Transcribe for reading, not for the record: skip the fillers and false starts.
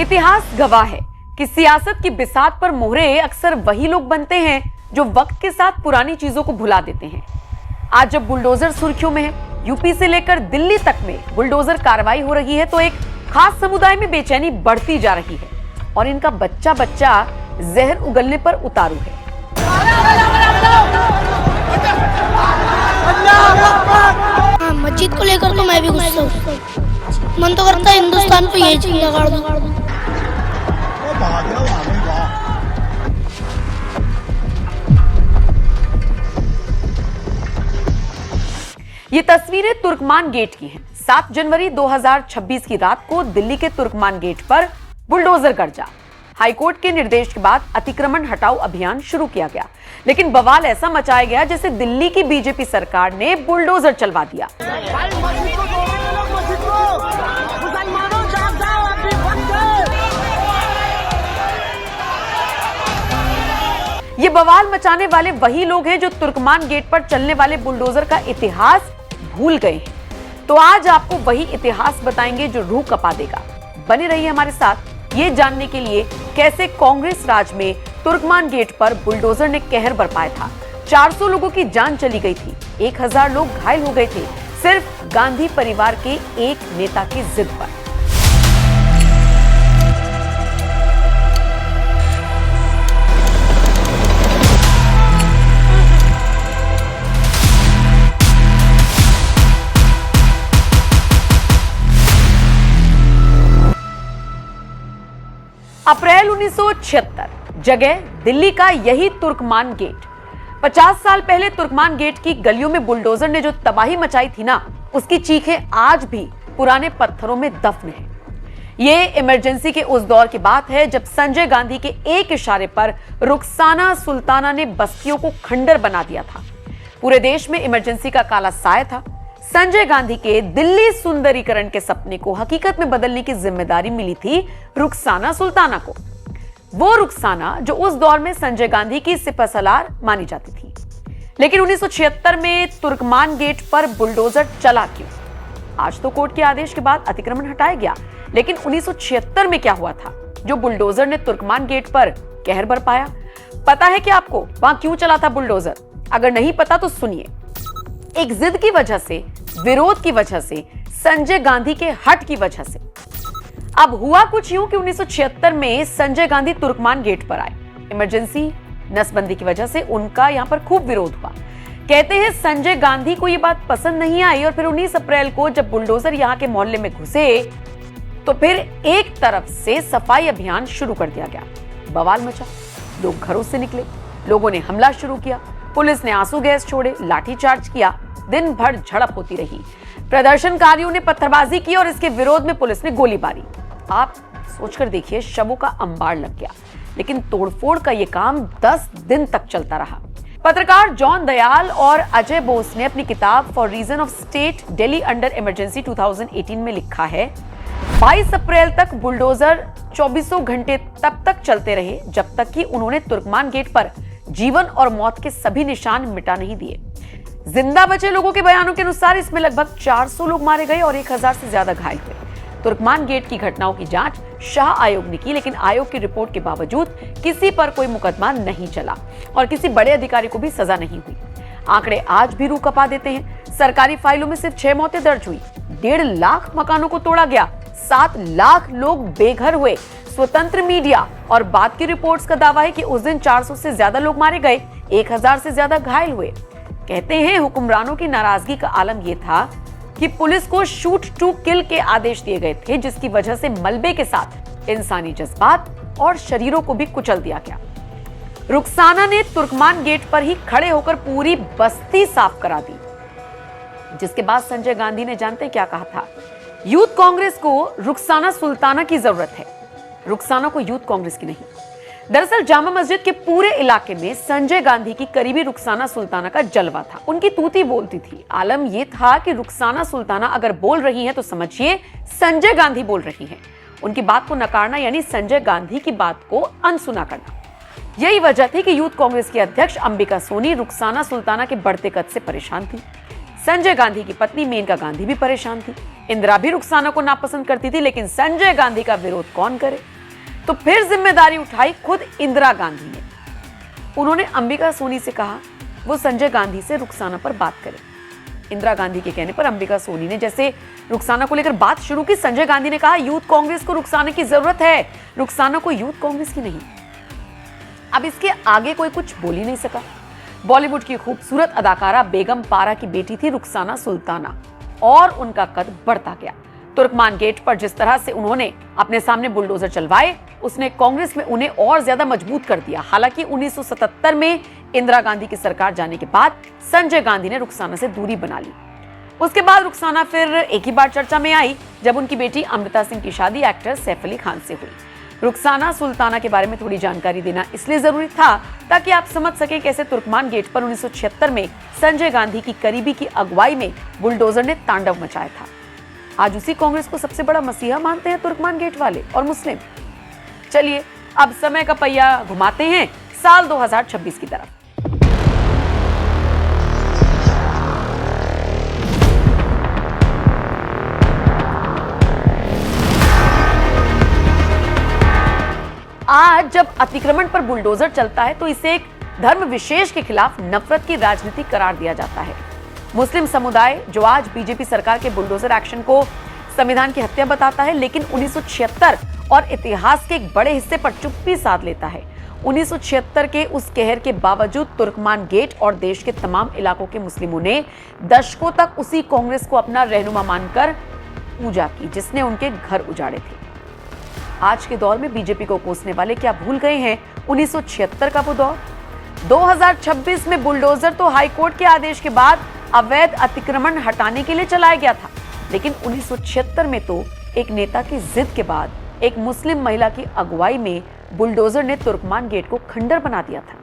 इतिहास गवाह है कि सियासत की बिसात पर मोहरे अक्सर वही लोग बनते हैं जो वक्त के साथ पुरानी चीजों को भुला देते हैं। आज जब बुलडोजर सुर्खियों में है, यूपी से लेकर दिल्ली तक में बुलडोजर कार्रवाई हो रही है, तो एक खास समुदाय में बेचैनी बढ़ती जा रही है और इनका बच्चा बच्चा जहर उगलने पर उतारू है। मस्जिद को लेकर तो मैं भी गुस्सा हूँ। मन तो करता है हिंदुस्तान को यही चिंता कर दूं। ये तस्वीरें तुर्कमान गेट की हैं। 7 जनवरी 2026 की रात को दिल्ली के तुर्कमान गेट पर बुलडोजर गर्जा। हाईकोर्ट के निर्देश के बाद अतिक्रमण हटाओ अभियान शुरू किया गया, लेकिन बवाल ऐसा मचाया गया जैसे दिल्ली की बीजेपी सरकार ने बुलडोजर चलवा दिया। ये बवाल मचाने वाले वही लोग हैं जो तुर्कमान गेट पर चलने वाले बुलडोजर का इतिहास भूल गए हैं। तो आज आपको वही इतिहास बताएंगे जो रूह कपा देगा। बने रहिए हमारे साथ ये जानने के लिए कैसे कांग्रेस राज में तुर्कमान गेट पर बुलडोजर ने कहर बरपाया था। 400 लोगों की जान चली गई थी, 1000 लोग घायल हो गए थे, सिर्फ गांधी परिवार के एक नेता की जिद पर। अप्रैल 1976, जगह दिल्ली का यही तुर्कमान गेट। 50 साल पहले तुर्कमान गेट की गलियों में बुलडोजर ने जो तबाही मचाई थी ना, उसकी चीखें आज भी पुराने पत्थरों में दफन है। ये इमरजेंसी के उस दौर की बात है जब संजय गांधी के एक इशारे पर रुखसाना सुल्ताना ने बस्तियों को खंडर बना दिया था। पूरे देश में इमरजेंसी का काला साया था। संजय गांधी के दिल्ली सुंदरीकरण के सपने को हकीकत में बदलने की जिम्मेदारी मिली थी रुखसाना सुल्ताना को। वो रुखसाना जो उस दौर में संजय गांधी की सिपहसालार मानी जाती थी। लेकिन 1976 में तुर्कमान गेट पर बुलडोजर चला क्यों? आज तो कोर्ट के आदेश के बाद अतिक्रमण हटाया गया, लेकिन 1976 में क्या हुआ था जो बुलडोजर ने तुर्कमान गेट पर कहर बरपाया? पता है क्या आपको वहां क्यों चला था बुलडोजर? अगर नहीं पता तो सुनिए। एक जिद की वजह से, विरोध की वजह से, संजय गांधी के हट की वजह से। अब हुआ कुछ यूं कि 1976 में संजय गांधी तुर्कमान गेट पर आए। इमरजेंसी नसबंदी की वजह से उनका यहां पर खूब विरोध हुआ। कहते हैं संजय गांधी को यह बात पसंद नहीं आई और फिर 19 अप्रैल को जब बुलडोजर यहां के मोहल्ले में घुसे तो फिर एक तरफ से सफाई अभियान शुरू कर दिया गया। बवाल मचा, लोग घरों से निकले, लोगों ने हमला शुरू किया, पुलिस ने आंसू गैस छोड़े, लाठीचार्ज किया, दिन भर झड़प होती रही। प्रदर्शनकारियों ने पत्थरबाजी की और इसके विरोध में पुलिस ने गोली मारी। आप सोचकर देखिए, शवों का अंबार लग गया। लेकिन तोड़फोड़ का यह काम 10 दिन तक चलता रहा। पत्रकार जॉन दयाल और अजय बोस ने अपनी किताब for reason of state Delhi under emergency 2018 में लिखा है, 22 अप्रैल तक बुलडोजर 24 घंटे तब तक चलते रहे जब तक कि उन्होंने तुर्कमान गेट पर जीवन और मौत के सभी निशान मिटा नहीं दिए। जिंदा बचे लोगों के बयानों के अनुसार इसमें लगभग 400 लोग मारे गए और 1000 से ज्यादा घायल हुए। तुर्कमान गेट की घटनाओं की जांच शाह आयोग ने की, लेकिन आयोग की रिपोर्ट के बावजूद किसी पर कोई मुकदमा नहीं चला और किसी बड़े अधिकारी को भी सजा नहीं हुई। आंकड़े आज भी रूह कपा देते हैं। सरकारी फाइलों में सिर्फ 6 मौतें दर्ज हुई, 1.5 लाख मकानों को तोड़ा गया, 7 लाख लोग बेघर हुए। स्वतंत्र मीडिया और बाद की रिपोर्ट्स का दावा है कि उस दिन 400 से ज्यादा लोग मारे गए, 1000 से ज्यादा घायल हुए। कहते हैं हुक्मरानों की नाराजगी का आलम यह था कि पुलिस को शूट टू किल के आदेश दिए गए थे, जिसकी वजह से मलबे के साथ इंसानी जज्बात और शरीरों को भी कुचल दिया गया। रुखसाना ने तुर्कमान गेट पर ही खड़े होकर पूरी बस्ती साफ करा दी, जिसके बाद संजय गांधी ने जानते क्या कहा था? यूथ कांग्रेस को रुखसाना सुल्ताना की जरूरत है, रुखसाना को यूथ कांग्रेस की नहीं। दरअसल जामा मस्जिद के पूरे इलाके में संजय गांधी की करीबी रुखसाना सुल्ताना का जलवा था। उनकी तूती बोलती थी। आलम यह था कि रुखसाना सुल्ताना अगर बोल रही हैं तो समझिए संजय गांधी बोल रही हैं। उनकी बात को नकारना यानी संजय गांधी की बात को अनसुना करना। यही वजह थी कि यूथ कांग्रेस की अध्यक्ष अंबिका सोनी रुखसाना सुल्ताना के बढ़ते कद से परेशान थी। संजय गांधी की पत्नी मेनका गांधी भी परेशान थी। इंदिरा भी रुखसाना को नापसंद करती थी, लेकिन संजय गांधी का विरोध कौन करे? तो फिर जिम्मेदारी उठाई खुद इंदिरा गांधी ने। उन्होंने अंबिका सोनी से कहा वो संजय गांधी से रुखसाना पर बात करें। इंदिरा गांधी के कहने पर अंबिका सोनी ने जैसे रुखसाना को लेकर बात शुरू की, संजय गांधी ने कहा यूथ कांग्रेस को रुखसाना की जरूरत है, रुखसाना को यूथ कांग्रेस की नहीं। अब इसके आगे कोई कुछ बोल ही नहीं सका। बॉलीवुड की खूबसूरत अदाकारा बेगम पारा की बेटी थी रुखसाना सुल्ताना और उनका कद बढ़ता गया। तुर्कमान गेट पर जिस तरह से उन्होंने अपने सामने बुलडोजर चलवाए, उसने कांग्रेस में उन्हें और ज्यादा मजबूत कर दिया। हालांकि 1977 में इंदिरा गांधी की सरकार जाने के बाद संजय गांधी ने रुखसाना से दूरी बना ली। उसके बाद रुखसाना फिर एक ही बार चर्चा में आई जब उनकी बेटी अमृता सिंह की शादी एक्टर सैफ अली खान से हुई। रुखसाना सुल्ताना के बारे में थोड़ी जानकारी देना इसलिए जरूरी था ताकि आप समझ सके कैसे तुर्कमान गेट पर 1976 में संजय गांधी की करीबी की अगुवाई में बुलडोजर ने तांडव मचाया था। आज उसी कांग्रेस को सबसे बड़ा मसीहा मानते हैं तुर्कमान गेट वाले और मुस्लिम। चलिए अब समय का पहिया घुमाते हैं साल 2026 की तरफ। आज जब अतिक्रमण पर बुलडोजर चलता है तो इसे एक धर्म विशेष के खिलाफ नफरत की राजनीति करार दिया जाता है। मुस्लिम समुदाय जो आज बीजेपी सरकार के बुलडोजर एक्शन को संविधान की हत्या बताता है, लेकिन 1976 और इतिहास के एक बड़े हिस्से पर चुप्पी साध लेता है। 1976 के उस कहर के बावजूद तुर्कमान गेट और देश के तमाम इलाकों के मुस्लिमों ने दशकों तक उसी कांग्रेस को अपना रहनुमा मानकर पूजा की जिसने उनके घर उजाड़े थे। आज के दौर में बीजेपी को कोसने वाले क्या भूल गए हैं 1976 का वो दौर? 2026 में बुलडोजर तो हाईकोर्ट के आदेश के बाद अवैध अतिक्रमण हटाने के लिए चलाया गया था, लेकिन 1976 में तो एक नेता की जिद के बाद एक मुस्लिम महिला की अगुवाई में बुलडोजर ने तुर्कमान गेट को खंडर बना दिया था।